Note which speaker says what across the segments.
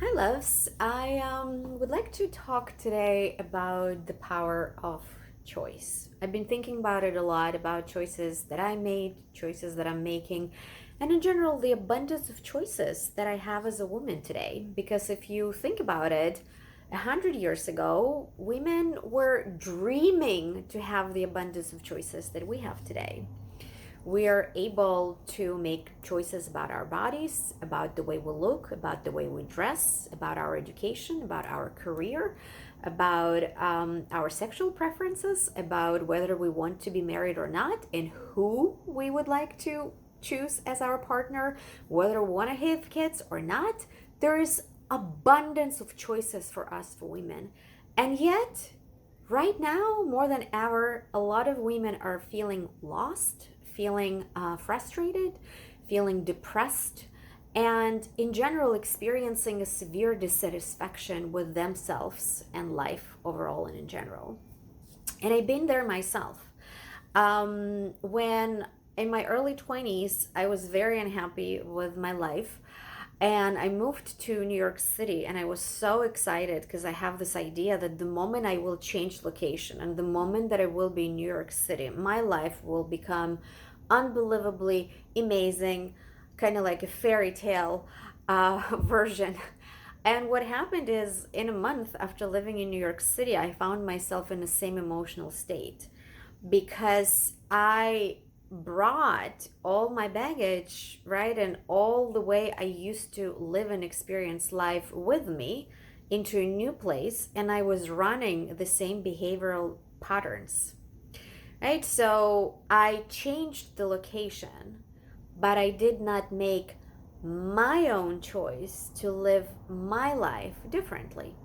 Speaker 1: Hi, loves. I would like to talk today about the power of choice. I've been thinking about it a lot about choices that I made, choices that I'm making, and in general, the abundance of choices that I have as a woman today. Because if you think about it, 100 years ago, women were dreaming to have the abundance of choices that we have today. We are able to make choices about our bodies, about the way we look, about the way we dress, about our education, about our career, about our sexual preferences, about whether we want to be married or not, and who we would like to choose as our partner, whether we want to have kids or not. There is abundance of choices for us for women. And yet, right now, more than ever, a lot of women are feeling lost, feeling frustrated, feeling depressed, and in general, experiencing a severe dissatisfaction with themselves and life overall and in general. And I've been there myself. When in my early 20s, I was very unhappy with my life. And I moved to New York City, and I was so excited because I have this idea that the moment I will change location and the moment that I will be in New York City, my life will become unbelievably amazing, kind of like a fairy tale version. And what happened is, in a month after living in New York City, I found myself in the same emotional state because I brought all my baggage, right, and all the way I used to live and experience life with me into a new place, and I was running the same behavioral patterns, right? So I changed the location, but I did not make my own choice to live my life differently.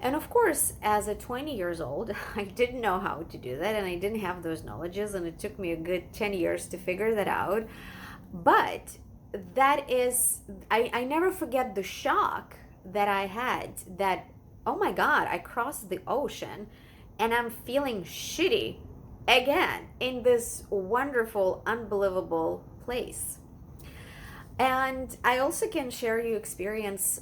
Speaker 1: And of course, as a 20 years old, I didn't know how to do that and I didn't have those knowledges, and it took me a good 10 years to figure that out. But that is, I never forget the shock that I had that, oh my God, I crossed the ocean and I'm feeling shitty again in this wonderful, unbelievable place. And I also can share you experience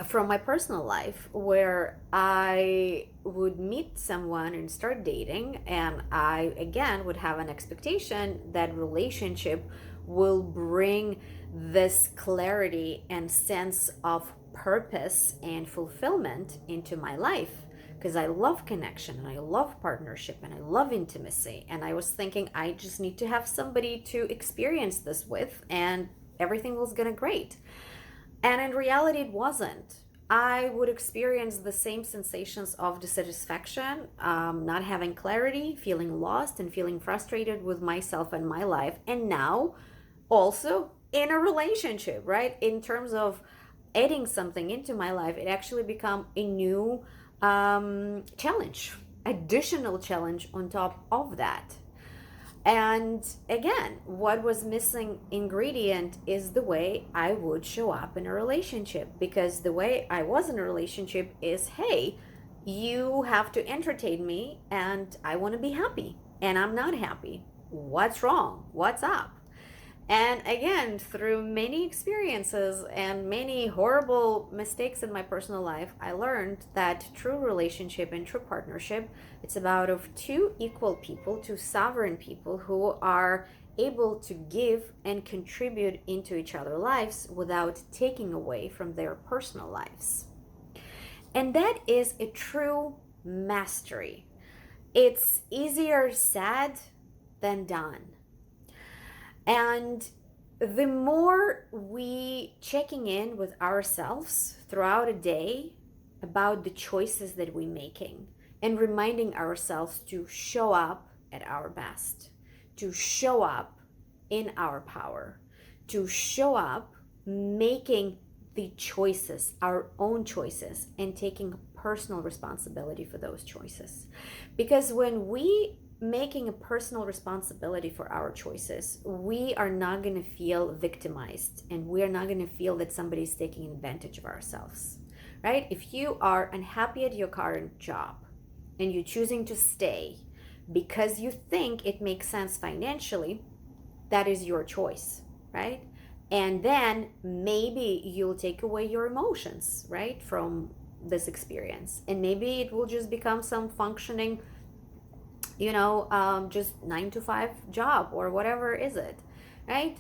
Speaker 1: from my personal life where I would meet someone and start dating, and I again would have an expectation that relationship will bring this clarity and sense of purpose and fulfillment into my life because I love connection and I love partnership and I love intimacy, and I was thinking I just need to have somebody to experience this with, and everything was gonna great. And in reality, it wasn't. I would experience the same sensations of dissatisfaction, not having clarity, feeling lost, and feeling frustrated with myself and my life. And now, also in a relationship, right? In terms of adding something into my life, it actually become a new challenge, additional challenge on top of that. And again, what was missing ingredient is the way I would show up in a relationship, because the way I was in a relationship is, hey, you have to entertain me and I want to be happy and I'm not happy. What's wrong? What's up? And again, through many experiences and many horrible mistakes in my personal life, I learned that true relationship and true partnership, it's about of two equal people, two sovereign people who are able to give and contribute into each other's lives without taking away from their personal lives. And that is a true mastery. It's easier said than done. And the more we checking in with ourselves throughout a day about the choices that we're making and reminding ourselves to show up at our best, to show up in our power, to show up making the choices, our own choices, and taking personal responsibility for those choices. Because when we making a personal responsibility for our choices, we are not going to feel victimized and we are not going to feel that somebody's taking advantage of ourselves, right? If you are unhappy at your current job and you're choosing to stay because you think it makes sense financially, that is your choice, right? And then maybe you'll take away your emotions, right, from this experience. And maybe it will just become some functioning, just 9 to 5 job or whatever is it, right?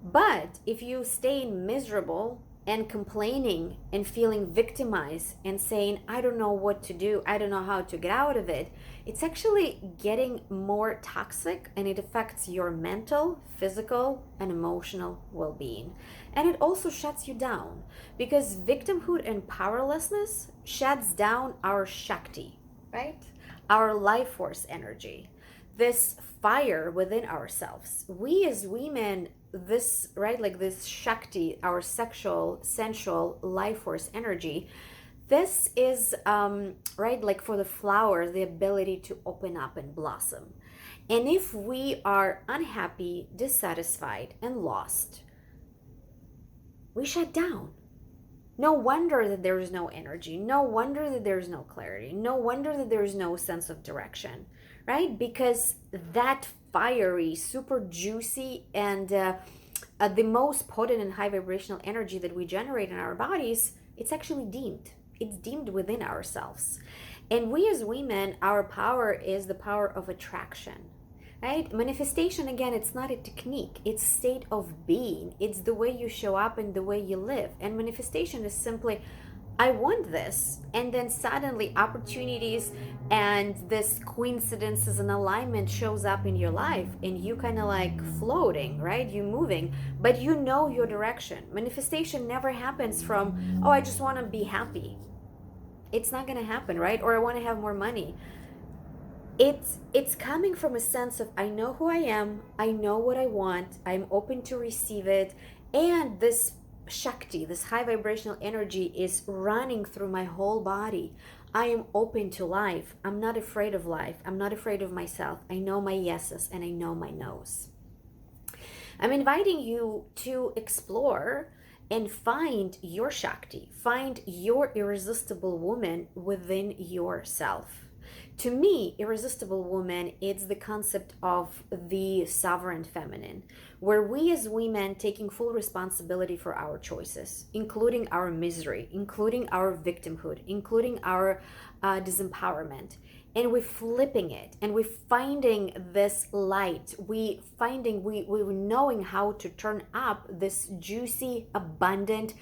Speaker 1: But if you stay miserable and complaining and feeling victimized and saying, I don't know what to do, I don't know how to get out of it, it's actually getting more toxic, and it affects your mental, physical, and emotional well being. And it also shuts you down, because victimhood and powerlessness shuts down our Shakti, right? Our life force energy, this fire within ourselves. We as women, this, right, like this Shakti, our sexual, sensual life force energy, this is, right, like for the flower, the ability to open up and blossom. And if we are unhappy, dissatisfied, and lost, we shut down. No wonder that there is no energy. No wonder that there's no clarity. No wonder that there's no sense of direction, right? Because that fiery, super juicy, and the most potent and high vibrational energy that we generate in our bodies, it's actually deemed. It's deemed within ourselves. And we as women, our power is the power of attraction, right? Manifestation, again, it's not a technique, it's state of being. It's the way you show up and the way you live. And manifestation is simply, I want this, and then suddenly opportunities and this coincidences and alignment shows up in your life, and you kind of like floating, right? You moving, but you know your direction. Manifestation never happens from, oh, I just want to be happy. It's not going to happen, right? Or I want to have more money. It's coming from a sense of, I know who I am, I know what I want, I'm open to receive it, and this Shakti, this high vibrational energy, is running through my whole body. I am open to life. I'm not afraid of life. I'm not afraid of myself. I know my yeses and I know my nos. I'm inviting you to explore and find your Shakti, find your irresistible woman within yourself. To me, irresistible woman, it's the concept of the sovereign feminine, where we as women taking full responsibility for our choices, including our misery, including our victimhood, including our disempowerment. And we're flipping it, and we're finding this light. We knowing how to turn up this juicy, abundant,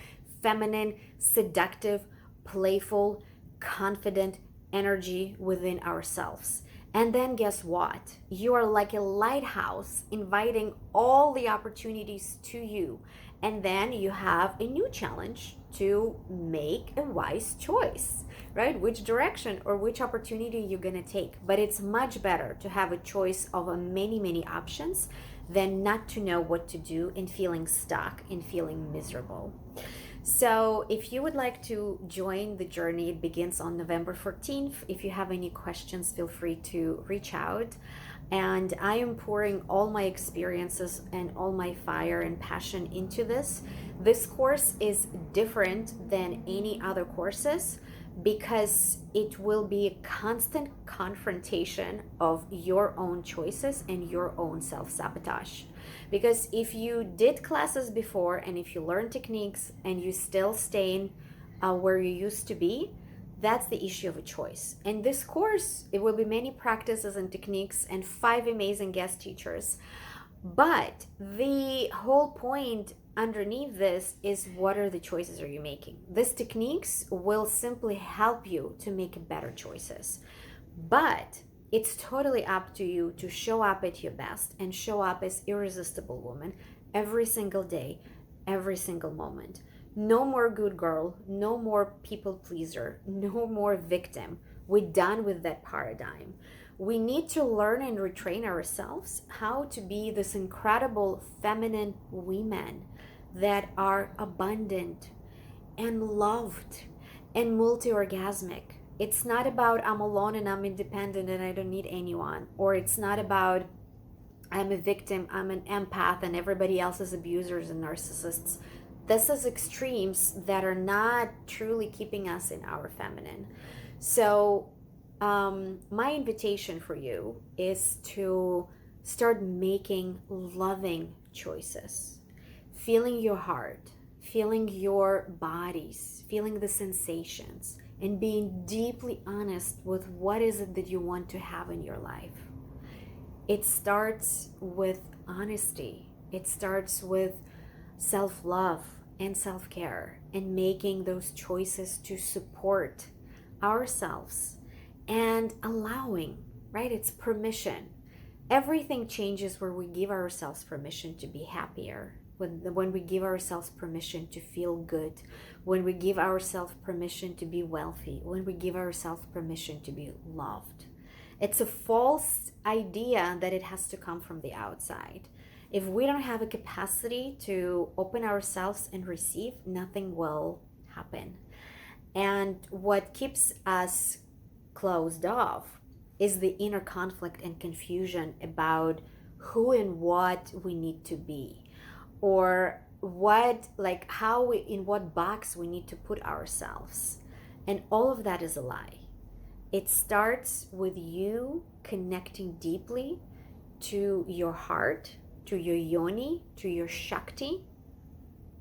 Speaker 1: feminine, seductive, playful, confident energy within ourselves. And then guess what? You are like a lighthouse inviting all the opportunities to you. And then you have a new challenge to make a wise choice, right? Which direction or which opportunity you're going to take. But it's much better to have a choice of many, many options than not to know what to do and feeling stuck and feeling miserable. So if you would like to join the journey, it begins on November 14th. If you have any questions, feel free to reach out. And I am pouring all my experiences and all my fire and passion into this. This course is different than any other courses because it will be a constant confrontation of your own choices and your own self-sabotage. Because if you did classes before and if you learn techniques and you still staying where you used to be, that's the issue of a choice. In this course, it will be many practices and techniques and 5 amazing guest teachers. But the whole point underneath this is, what are the choices are you making? These techniques will simply help you to make better choices. But it's totally up to you to show up at your best and show up as irresistible woman every single day, every single moment. No more good girl, no more people pleaser, no more victim. We're done with that paradigm. We need to learn and retrain ourselves how to be this incredible feminine women that are abundant and loved and multi-orgasmic. It's not about I'm alone and I'm independent and I don't need anyone. Or it's not about I'm a victim, I'm an empath, and everybody else is abusers and narcissists. This is extremes that are not truly keeping us in our feminine. So my invitation for you is to start making loving choices, feeling your heart, feeling your bodies, feeling the sensations, and being deeply honest with what is it that you want to have in your life. It starts with honesty. It starts with self-love and self-care, and making those choices to support ourselves and allowing, right? It's permission. Everything changes where we give ourselves permission to be happier, when we give ourselves permission to feel good, when we give ourselves permission to be wealthy, when we give ourselves permission to be loved. It's a false idea that it has to come from the outside. If we don't have a capacity to open ourselves and receive, nothing will happen. And what keeps us closed off is the inner conflict and confusion about who and what we need to be, or what, like how we, in what box we need to put ourselves. And all of that is a lie. It starts with you connecting deeply to your heart, to your yoni, to your shakti,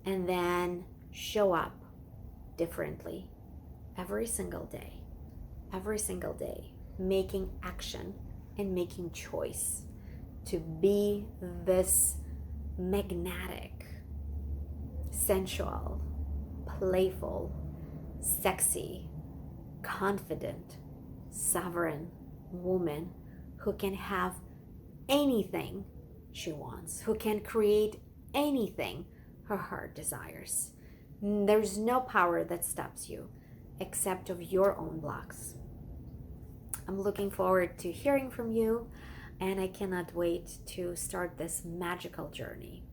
Speaker 1: and then show up differently every single day, making action and making choice to be this magnetic, sensual, playful, sexy, confident, sovereign woman who can have anything she wants, who can create anything her heart desires. There's no power that stops you except of your own blocks. I'm looking forward to hearing from you, and I cannot wait to start this magical journey.